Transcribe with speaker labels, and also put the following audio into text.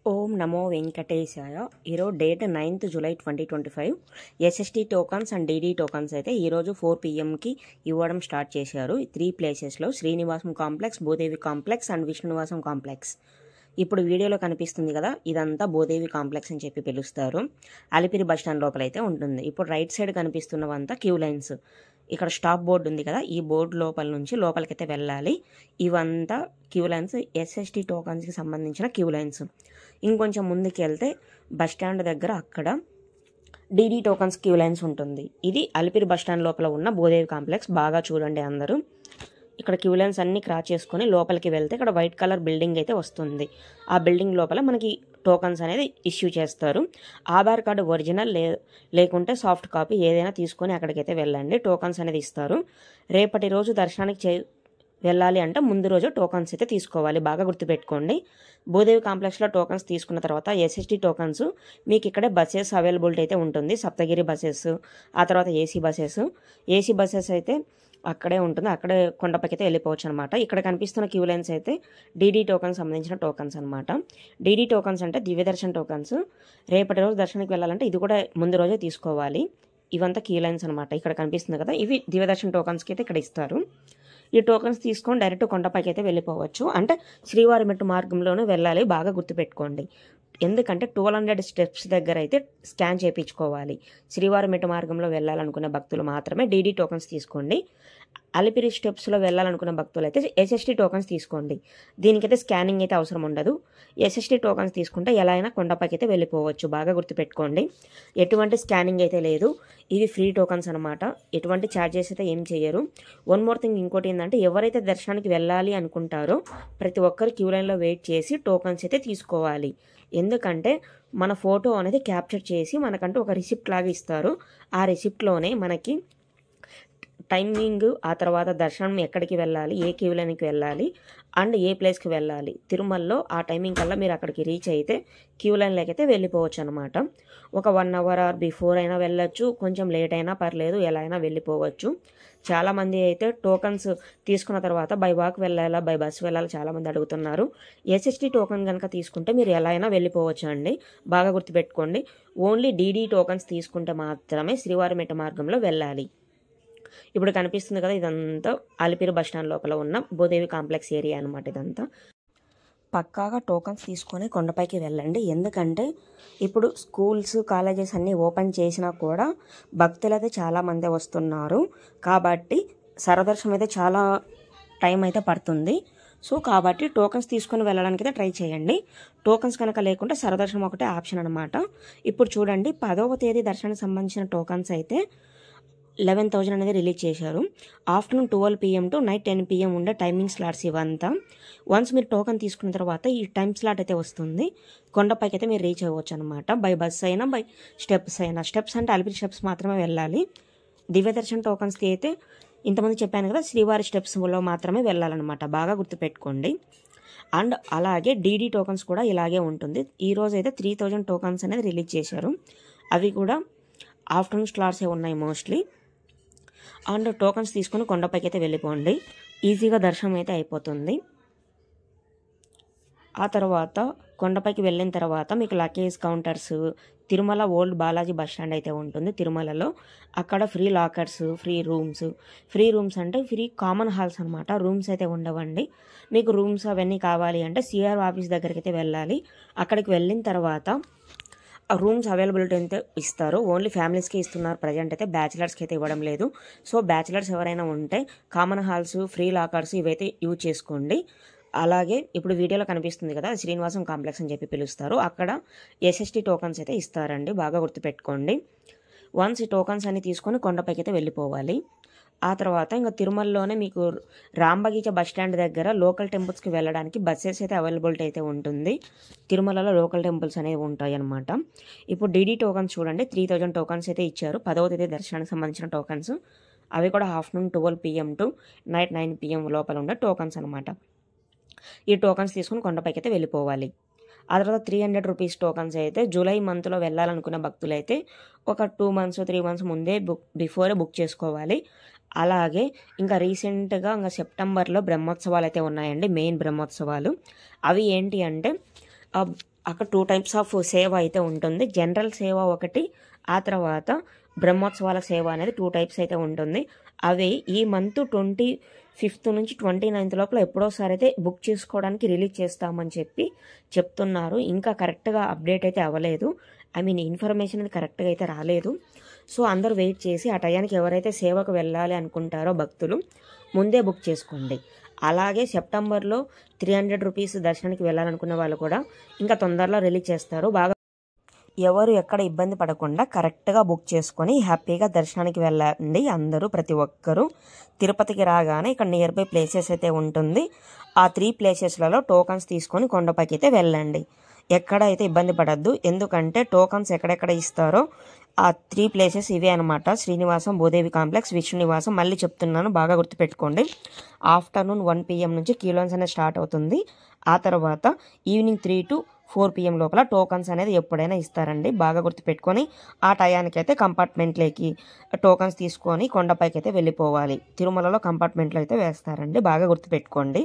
Speaker 1: ఓం నమో వెంకటేశాయ. ఈరోజు date 9th July 2025. SST tokens and DD tokens అయితే ఈరోజు 4 PMకి ఇవ్వడం స్టార్ట్ చేశారు. 3 ప్లేసెస్లో Srinivasam complex, Bhudevi complex and Vishnunivasam complex. ఇప్పుడు వీడియోలో కనిపిస్తుంది కదా, ఇదంతా భూదేవి కాంప్లెక్స్ అని చెప్పి పిలుస్తారు. అలిపిరి బస్టాండ్ లోపల అయితే ఉంటుంది. ఇప్పుడు రైట్ సైడ్ కనిపిస్తున్నవంతా క్యూ లైన్స్. ఇక్కడ స్టాప్ బోర్డు ఉంది కదా, ఈ బోర్డు లోపల నుంచి లోపలికైతే వెళ్ళాలి. ఇవంతా క్యూ లైన్స్, ఎస్ఎస్టీ టోకన్స్కి సంబంధించిన క్యూ లైన్స్. ఇంకొంచెం ముందుకు వెళ్తే బస్టాండ్ దగ్గర అక్కడ డీడీ టోకన్స్ క్యూ లైన్స్ ఉంటుంది. ఇది అలిపిరి బస్టాండ్ లోపల ఉన్న భూదేవి కాంప్లెక్స్. బాగా చూడండి అందరూ. ఇక్కడ క్యూ లైన్స్ అన్ని క్రాస్ చేసుకొని లోపలికి వెళ్తే ఇక్కడ వైట్ కలర్ బిల్డింగ్ అయితే వస్తుంది. ఆ బిల్డింగ్ లోపల మనకి టోకన్స్ అనేది ఇష్యూ చేస్తారు. ఆధార్ కార్డు ఒరిజినల్ లేకుంటే సాఫ్ట్ కాపీ ఏదైనా తీసుకొని అక్కడికైతే వెళ్ళండి. టోకన్స్ అనేది ఇస్తారు. రేపటి రోజు దర్శనానికి వెళ్ళాలి అంటే ముందు రోజు టోకన్స్ అయితే తీసుకోవాలి. బాగా గుర్తుపెట్టుకోండి. భూదేవి కాంప్లెక్స్లో టోకన్స్ తీసుకున్న తర్వాత ఎస్ఎస్టీ టోకన్స్ మీకు ఇక్కడే బస్సెస్ అవైలబిలిటీ అయితే ఉంటుంది. సప్తగిరి బస్సెస్, ఆ తర్వాత ఏసీ బస్సెస్ అయితే అక్కడే ఉంటుంది. అక్కడే కొండపైకి అయితే వెళ్ళిపోవచ్చు అనమాట. ఇక్కడ కనిపిస్తున్న క్యూ లైన్స్ అయితే డీడీ టోకన్స్ సంబంధించిన టోకన్స్ అనమాట. డీడీ టోకన్స్ అంటే దివ్య దర్శన్ టోకన్స్. రేపటి రోజు దర్శనానికి వెళ్ళాలంటే ఇది కూడా ముందు రోజే తీసుకోవాలి. ఇవంతా క్యూ లైన్స్ అనమాట. ఇక్కడ కనిపిస్తుంది కదా, ఇవి దివ్య దర్శన్ టోకన్స్కి అయితే ఇక్కడ ఇస్తారు. ఈ టోకన్స్ తీసుకొని డైరెక్ట్ కొండపైకి అయితే వెళ్ళిపోవచ్చు. అంటే శ్రీవారి మెట్టు మార్గంలోనే వెళ్ళాలి. బాగా గుర్తుపెట్టుకోండి. ఎందుకంటే 1200 స్టెప్స్ దగ్గర అయితే స్కాన్ చేయించుకోవాలి. శ్రీవారి మెట్టు మార్గంలో వెళ్ళాలనుకునే భక్తులు మాత్రమే డీడీ టోకన్స్ తీసుకోండి. అలిపిరి స్టెప్స్లో వెళ్ళాలనుకున్న భక్తులు అయితే ఎస్ఎస్టీ టోకన్స్ తీసుకోండి. దీనికైతే స్కానింగ్ అయితే అవసరం ఉండదు. ఎస్ఎస్టీ టోకన్స్ తీసుకుంటే ఎలా అయినా కొండపైకి అయితే వెళ్ళిపోవచ్చు. బాగా గుర్తుపెట్టుకోండి. ఎటువంటి స్కానింగ్ అయితే లేదు. ఇవి ఫ్రీ టోకన్స్ అనమాట. ఎటువంటి ఛార్జెస్ అయితే ఏం చేయరు. వన్ మోర్ థింగ్, ఇంకోటి ఏంటంటే ఎవరైతే దర్శనానికి వెళ్ళాలి అనుకుంటారో ప్రతి ఒక్కరు క్యూ లైన్లో వెయిట్ చేసి టోకన్స్ అయితే తీసుకోవాలి. ఎందుకంటే మన ఫోటో అనేది క్యాప్చర్ చేసి మనకంటూ ఒక రిసిప్ట్ లాగా ఇస్తారు. ఆ రిసిప్ట్లోనే మనకి టైమింగ్, ఆ తర్వాత దర్శనం ఎక్కడికి వెళ్ళాలి, ఏ క్యూ లైన్కి వెళ్ళాలి అండ్ ఏ ప్లేస్కి వెళ్ళాలి. తిరుమలలో ఆ టైమింగ్ కల్లా మీరు అక్కడికి రీచ్ అయితే క్యూ లైన్లోకి అయితే వెళ్ళిపోవచ్చు అనమాట. ఒక 1 hour ఆర్ బిఫోర్ అయినా వెళ్ళొచ్చు, కొంచెం లేట్ అయినా పర్లేదు, ఎలా అయినా వెళ్ళిపోవచ్చు. చాలామంది అయితే టోకన్స్ తీసుకున్న తర్వాత బై వాక్ వెళ్ళాలా, బై బస్ వెళ్ళాలా చాలామంది అడుగుతున్నారు. ఎస్ఎస్టీ టోకన్ కనుక తీసుకుంటే మీరు ఎలా అయినా వెళ్ళిపోవచ్చు అండి. బాగా గుర్తుపెట్టుకోండి. ఓన్లీ డీడీ టోకన్స్ తీసుకుంటే మాత్రమే శ్రీవారి మెట్ట మార్గంలో వెళ్ళాలి. ఇప్పుడు కనిపిస్తుంది కదా, ఇదంతా అలిపిరి బస్టాండ్ లోపల ఉన్న భూదేవి కాంప్లెక్స్ ఏరియా అనమాట. ఇదంతా పక్కాగా టోకన్స్ తీసుకొని కొండపైకి వెళ్ళండి. ఎందుకంటే ఇప్పుడు స్కూల్స్, కాలేజెస్ అన్నీ ఓపెన్ చేసినా కూడా భక్తులు అయితే చాలామంది వస్తున్నారు. కాబట్టి సరదర్శనం అయితే చాలా టైం అయితే పడుతుంది. సో కాబట్టి టోకన్స్ తీసుకొని వెళ్ళడానికి అయితే ట్రై చేయండి. టోకన్స్ కనుక లేకుంటే సరదర్శనం ఒకటే ఆప్షన్ అనమాట. ఇప్పుడు చూడండి, 10వ తేదీ దర్శనానికి సంబంధించిన టోకన్స్ అయితే 11,000 అనేది రిలీజ్ చేశారు. Afternoon 12 PM to night 10 PM ఉండే టైమింగ్ స్లాట్స్ ఇవంతా. వన్స్ మీరు టోకన్ తీసుకున్న తర్వాత ఈ టైం స్లాట్ అయితే వస్తుంది. కొండపైకి అయితే మీరు రీచ్ అవ్వచ్చు అనమాట. బై బస్ అయినా, బై స్టెప్స్ అయినా. స్టెప్స్ అంటే అలిపిరి స్టెప్స్ మాత్రమే వెళ్ళాలి. దివ్య దర్శన్ టోకన్స్కి అయితే ఇంతమంది చెప్పాను కదా, శ్రీవారి స్టెప్స్లో మాత్రమే వెళ్ళాలన్నమాట. బాగా గుర్తుపెట్టుకోండి. అండ్ అలాగే డీడీ టోకన్స్ కూడా ఇలాగే ఉంటుంది. ఈరోజు అయితే 3,000 టోకన్స్ అనేది రిలీజ్ చేశారు. అవి కూడా ఆఫ్టర్నూన్ స్లాట్సే ఉన్నాయి మోస్ట్లీ. అండ్ టోకన్స్ తీసుకొని కొండపైకి అయితే వెళ్ళిపోండి. ఈజీగా దర్శనం అయితే అయిపోతుంది. ఆ తర్వాత కొండపైకి వెళ్ళిన తర్వాత మీకు luggage counters, Tirumala old Balaji bus stand అయితే ఉంటుంది తిరుమలలో. అక్కడ ఫ్రీ లాకర్స్, ఫ్రీ రూమ్స్ అంటే ఫ్రీ కామన్ హాల్స్ అనమాట. రూమ్స్ అయితే ఉండవండి. మీకు రూమ్స్ అవన్నీ కావాలి అంటే సిఆర్ ఆఫీస్ దగ్గరికి అయితే వెళ్ళాలి. అక్కడికి వెళ్ళిన తర్వాత రూమ్స్ అవైలబిలిటీ అయితే ఇస్తారు. ఓన్లీ ఫ్యామిలీస్కి ఇస్తున్నారు ప్రజెంట్ అయితే. బ్యాచిలర్స్కి అయితే ఇవ్వడం లేదు. సో బ్యాచిలర్స్ ఎవరైనా ఉంటే కామన్ హాల్స్, ఫ్రీ లాకర్స్ ఇవైతే యూజ్ చేసుకోండి. అలాగే ఇప్పుడు వీడియోలో కనిపిస్తుంది కదా, శ్రీనివాసం కాంప్లెక్స్ అని చెప్పి పిలుస్తారు. అక్కడ ఎస్ఎస్టీ టోకన్స్ అయితే ఇస్తారండి. బాగా గుర్తుపెట్టుకోండి. వన్స్ ఈ టోకన్స్ అన్ని తీసుకొని కొండపైకి అయితే వెళ్ళిపోవాలి. ఆ తర్వాత ఇంకా తిరుమలలోనే మీకు రాంబగీచ బస్ స్టాండ్ దగ్గర లోకల్ టెంపుల్స్కి వెళ్ళడానికి బస్సెస్ అయితే అవైలబిలిటీ అయితే ఉంటుంది. తిరుమలలో లోకల్ టెంపుల్స్ అనేవి ఉంటాయి అన్నమాట. ఇప్పుడు డీడీ టోకన్స్ చూడండి, 3,000 టోకన్స్ అయితే ఇచ్చారు. 10వ తేదీ దర్శనానికి సంబంధించిన టోకన్స్. అవి కూడా afternoon 12 PM to night 9 PM లోపల ఉండే టోకన్స్ అనమాట. ఈ టోకన్స్ తీసుకుని కొండపైకి అయితే వెళ్ళిపోవాలి. ఆ తర్వాత 300 రూపీస్ టోకన్స్ అయితే జూలై మంత్లో వెళ్ళాలనుకున్న భక్తులైతే ఒక 2 months 3 months ముందే బిఫోరే బుక్ చేసుకోవాలి. అలాగే ఇంకా రీసెంట్గా ఇంకా సెప్టెంబర్లో బ్రహ్మోత్సవాలు అయితే ఉన్నాయండి. మెయిన్ బ్రహ్మోత్సవాలు అవి ఏంటి అంటే అక్కడ 2 టైప్స్ ఆఫ్ సేవ అయితే ఉంటుంది. జనరల్ సేవ ఒకటి, ఆ తర్వాత బ్రహ్మోత్సవాల సేవ అనేది 2 టైప్స్ అయితే ఉంటుంది. అవి ఈ మంత్ 25th నుంచి 29th లోపల ఎప్పుడోసారి అయితే బుక్ చేసుకోవడానికి రిలీజ్ చేస్తామని చెప్తున్నారు. ఇంకా కరెక్ట్గా అప్డేట్ అయితే అవ్వలేదు. ఇన్ఫర్మేషన్ అనేది కరెక్ట్గా అయితే రాలేదు. సో అందరూ వెయిట్ చేసి ఆ టయానికి ఎవరైతే సేవకు వెళ్ళాలి అనుకుంటారో భక్తులు ముందే బుక్ చేసుకోండి. అలాగే సెప్టెంబర్లో 300 రూపీస్ దర్శనానికి వెళ్ళాలనుకున్న వాళ్ళు కూడా ఇంకా తొందరలో రిలీజ్ చేస్తారు. బాగా ఎవరు ఎక్కడ ఇబ్బంది పడకుండా కరెక్ట్గా బుక్ చేసుకొని హ్యాపీగా దర్శనానికి వెళ్ళండి. అందరూ ప్రతి ఒక్కరూ తిరుపతికి రాగానే ఇక్కడ నియర్ బై ప్లేసెస్ అయితే ఉంటుంది. ఆ 3 ప్లేసెస్లలో టోకన్స్ తీసుకొని కొండపైకి అయితే వెళ్ళండి. ఎక్కడైతే ఇబ్బంది పడద్దు. ఎందుకంటే టోకన్స్ ఎక్కడెక్కడ ఇస్తారో ఆ 3 ప్లేసెస్ ఇవే అనమాట. శ్రీనివాసం, భూదేవి కాంప్లెక్స్, విష్ణు నివాసం. మళ్ళీ చెప్తున్నాను, బాగా గుర్తుపెట్టుకోండి. ఆఫ్టర్నూన్ 1 PM నుంచి క్యూలన్స్ అనేది స్టార్ట్ అవుతుంది. ఆ తర్వాత ఈవినింగ్ 3 to 4 PM లోపల టోకన్స్ అనేది ఎప్పుడైనా ఇస్తారండి. బాగా గుర్తుపెట్టుకొని ఆ టయానికి అయితే కంపార్ట్మెంట్లోకి టోకన్స్ తీసుకొని కొండపైకి అయితే వెళ్ళిపోవాలి. తిరుమలలో కంపార్ట్మెంట్లో అయితే వేస్తారండి. బాగా గుర్తుపెట్టుకోండి.